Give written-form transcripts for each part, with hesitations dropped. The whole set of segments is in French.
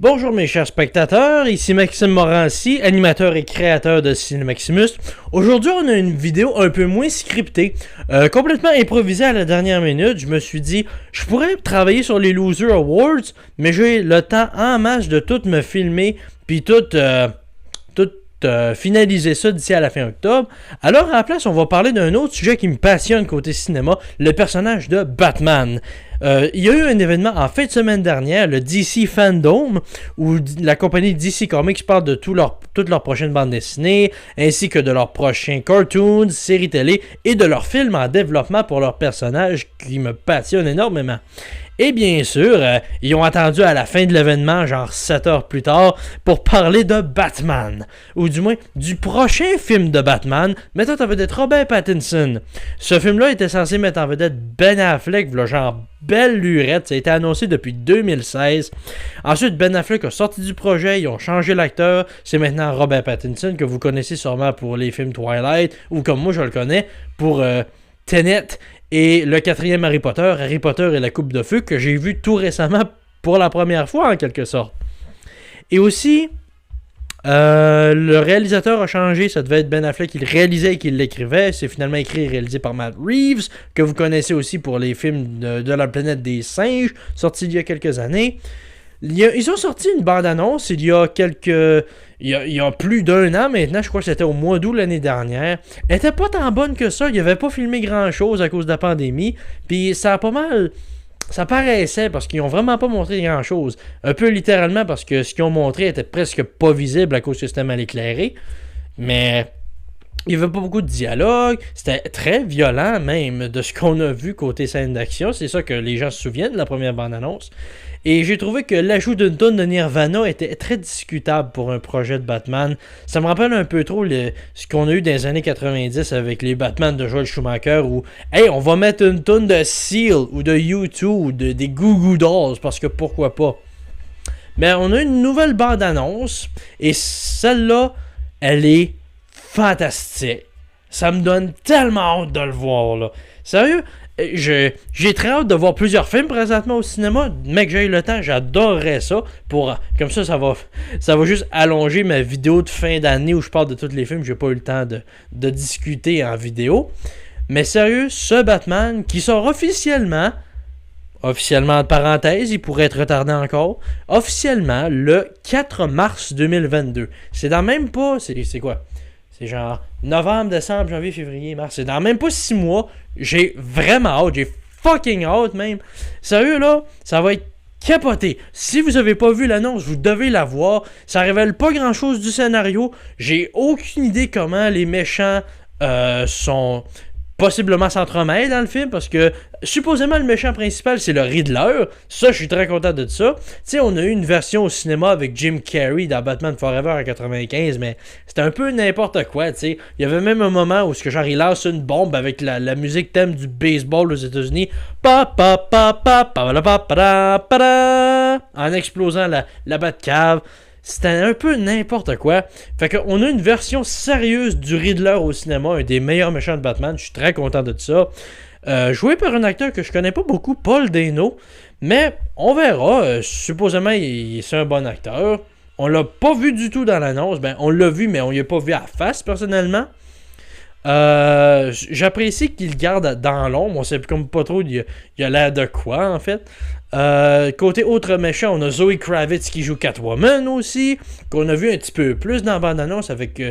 Bonjour mes chers spectateurs, ici Maxime Morancy, animateur et créateur de Cinemaximus. Aujourd'hui on a une vidéo un peu moins scriptée, complètement improvisée à la dernière minute. Je me suis dit, je pourrais travailler sur les Loser Awards, mais j'ai le temps en masse de tout me filmer, puis tout finaliser ça d'ici à la fin octobre. Alors à la place, on va parler d'un autre sujet qui me passionne côté cinéma, le personnage de Batman. Il y a eu un événement en fin de semaine dernière, le DC Fandom, où la compagnie DC Comics parle de toutes leurs prochaines bandes dessinées, ainsi que de leurs prochains cartoons, séries télé et de leurs films en développement pour leurs personnages qui me passionnent énormément. Et bien sûr, ils ont attendu à la fin de l'événement, genre 7 heures plus tard, pour parler de Batman. Ou du moins, du prochain film de Batman, mettant en vedette Robert Pattinson. Ce film-là était censé mettre en vedette Ben Affleck, genre belle lurette, ça a été annoncé depuis 2016. Ensuite, Ben Affleck a sorti du projet, ils ont changé l'acteur, c'est maintenant Robert Pattinson, que vous connaissez sûrement pour les films Twilight, ou comme moi je le connais, pour Tenet. Et le quatrième Harry Potter et la Coupe de Feu, que j'ai vu tout récemment pour la première fois en quelque sorte. Et aussi, le réalisateur a changé, ça devait être Ben Affleck qui le réalisait et qui l'écrivait. C'est finalement écrit et réalisé par Matt Reeves, que vous connaissez aussi pour les films de la planète des singes, sortis il y a quelques années. Ils ont sorti une bande-annonce il y a plus d'un an maintenant, je crois que c'était au mois d'août l'année dernière. Elle était pas tant bonne que ça, ils n'avaient pas filmé grand-chose à cause de la pandémie, puis ça a pas mal... Ça paraissait parce qu'ils ont vraiment pas montré grand-chose. Un peu littéralement parce que ce qu'ils ont montré était presque pas visible à cause que c'était mal éclairé. Mais... il n'y avait pas beaucoup de dialogue, c'était très violent même de ce qu'on a vu côté scène d'action, c'est ça que les gens se souviennent de la première bande-annonce. Et j'ai trouvé que l'ajout d'une tonne de Nirvana était très discutable pour un projet de Batman. Ça me rappelle un peu trop ce qu'on a eu dans les années 90 avec les Batman de Joel Schumacher où hey, on va mettre une tonne de Seal ou de U2 ou des Goo Goo Dolls parce que pourquoi pas. Mais on a une nouvelle bande-annonce et celle-là, elle est fantastique. Ça me donne tellement hâte de le voir, là. Sérieux, j'ai très hâte de voir plusieurs films présentement au cinéma. Mec, j'ai eu le temps, j'adorerais ça. Comme ça va juste allonger ma vidéo de fin d'année où je parle de tous les films. J'ai pas eu le temps de discuter en vidéo. Mais sérieux, ce Batman qui sort officiellement en parenthèse, il pourrait être retardé encore, officiellement le 4 mars 2022. C'est dans même pas... C'est quoi? C'est genre novembre, décembre, janvier, février, mars. C'est dans même pas 6 mois. J'ai vraiment hâte. J'ai fucking hâte même. Sérieux là, ça va être capoté. Si vous avez pas vu l'annonce, vous devez la voir. Ça révèle pas grand chose du scénario. J'ai aucune idée comment les méchants sont... possiblement s'entremêlent dans le film parce que supposément le méchant principal c'est le Riddler. Ça, je suis très content de ça. Tu sais, on a eu une version au cinéma avec Jim Carrey dans Batman Forever en 95, mais c'était un peu n'importe quoi, tu sais. Il y avait même un moment où genre il lance une bombe avec la musique thème du baseball aux États-Unis. En explosant la Batcave. C'était un peu n'importe quoi. Fait qu'on a une version sérieuse du Riddler au cinéma, un des meilleurs méchants de Batman. Je suis très content de ça. Joué par un acteur que je connais pas beaucoup, Paul Dano. Mais on verra. Supposément, c'est un bon acteur. On l'a pas vu du tout dans l'annonce. Ben, on l'a vu, mais on y a pas vu à la face, personnellement. J'apprécie qu'il garde dans l'ombre. On sait comme pas trop il a l'air de quoi en fait. Côté autre méchant, on a Zoe Kravitz qui joue Catwoman aussi, qu'on a vu un petit peu plus dans la bande-annonce avec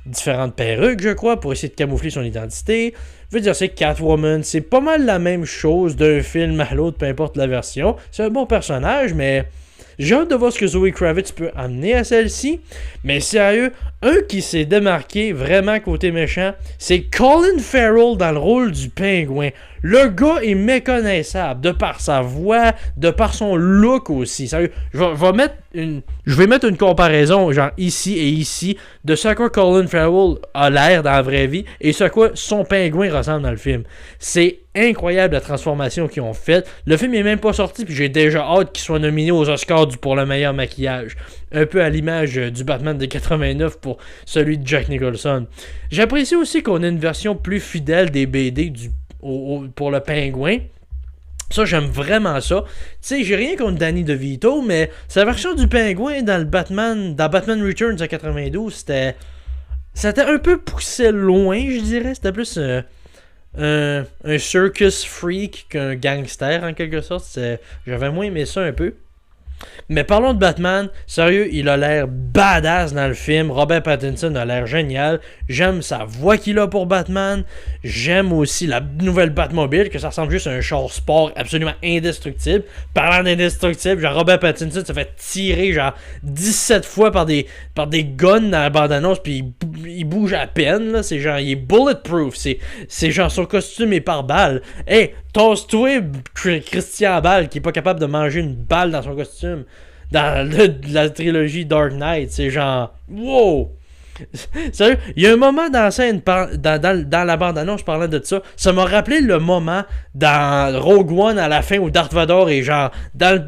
différentes perruques, je crois, pour essayer de camoufler son identité. Je veux dire, c'est Catwoman, c'est pas mal la même chose d'un film à l'autre, peu importe la version. C'est un bon personnage, mais j'ai hâte de voir ce que Zoe Kravitz peut amener à celle-ci. Mais sérieux, un qui s'est démarqué vraiment côté méchant, c'est Colin Farrell dans le rôle du pingouin. Le gars est méconnaissable de par sa voix, de par son look aussi. Sérieux, je vais mettre une comparaison genre ici et ici de ce à quoi Colin Farrell a l'air dans la vraie vie et ce à quoi son pingouin ressemble dans le film. C'est incroyable la transformation qu'ils ont faite. Le film est même pas sorti puis j'ai déjà hâte qu'il soit nominé aux Oscars pour le meilleur maquillage. Un peu à l'image du Batman de 89 pour celui de Jack Nicholson. J'apprécie aussi qu'on ait une version plus fidèle des BD pour le pingouin. Ça, j'aime vraiment ça. Tu sais, j'ai rien contre Danny DeVito, mais sa version du pingouin dans Batman Returns en 92, c'était un peu poussé loin, je dirais. C'était plus un circus freak qu'un gangster, en quelque sorte. J'avais moins aimé ça un peu. Mais parlons de Batman, sérieux, il a l'air badass dans le film. Robert Pattinson a l'air génial. J'aime sa voix qu'il a pour Batman. J'aime aussi la nouvelle Batmobile, que ça ressemble juste à un char sport absolument indestructible. Parlant d'indestructible, genre Robert Pattinson se fait tirer genre 17 fois par des guns dans la bande-annonce, puis il bouge à peine, là. C'est genre, il est bulletproof. C'est genre, son costume est par balle. Hey, tosse-toi Christian Bale, qui est pas capable de manger une balle dans son costume. Dans la trilogie Dark Knight, c'est genre, wow! Sérieux, il y a un moment dans la scène, dans la bande-annonce, parlant de ça m'a rappelé le moment dans Rogue One à la fin où Darth Vader est genre dans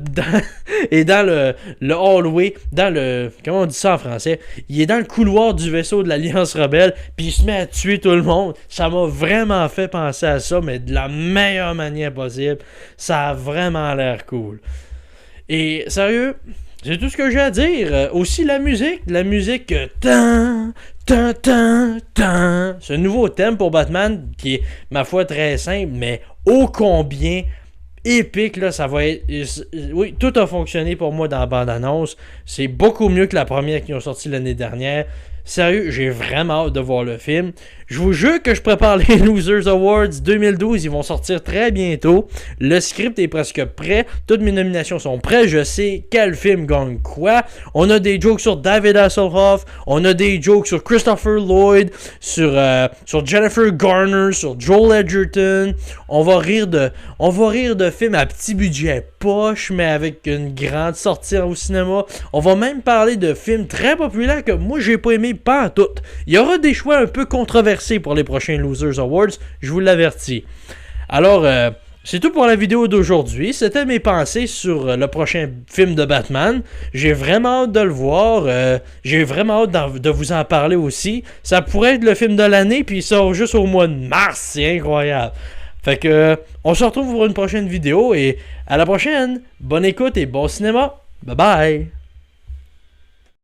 le hallway, comment on dit ça en français? Il est dans le couloir du vaisseau de l'Alliance Rebelle, puis il se met à tuer tout le monde. Ça m'a vraiment fait penser à ça, mais de la meilleure manière possible. Ça a vraiment l'air cool. Et sérieux, c'est tout ce que j'ai à dire. Aussi la musique. Tan, tan, tan, tan. Ce nouveau thème pour Batman qui est, ma foi, très simple, mais ô combien épique. Là, ça va être... Oui, tout a fonctionné pour moi dans la bande-annonce. C'est beaucoup mieux que la première qui ont sorti l'année dernière. Sérieux, j'ai vraiment hâte de voir le film. Je vous jure que je prépare les Losers Awards 2012. Ils vont sortir très bientôt. Le script est presque prêt. Toutes mes nominations sont prêtes. Je sais quel film gagne quoi. On a des jokes sur David Hasselhoff. On a des jokes sur Christopher Lloyd. Sur Jennifer Garner. Sur Joel Edgerton. On va rire de films à petit budget poche, mais avec une grande sortie au cinéma. On va même parler de films très populaires que moi j'ai pas aimé pas en tout. Il y aura des choix un peu controversés pour les prochains Losers Awards, je vous l'avertis. Alors, c'est tout pour la vidéo d'aujourd'hui. C'était mes pensées sur le prochain film de Batman. J'ai vraiment hâte de le voir. J'ai vraiment hâte de vous en parler aussi. Ça pourrait être le film de l'année, puis il sort juste au mois de mars. C'est incroyable. Fait que, on se retrouve pour une prochaine vidéo et à la prochaine. Bonne écoute et bon cinéma. Bye bye.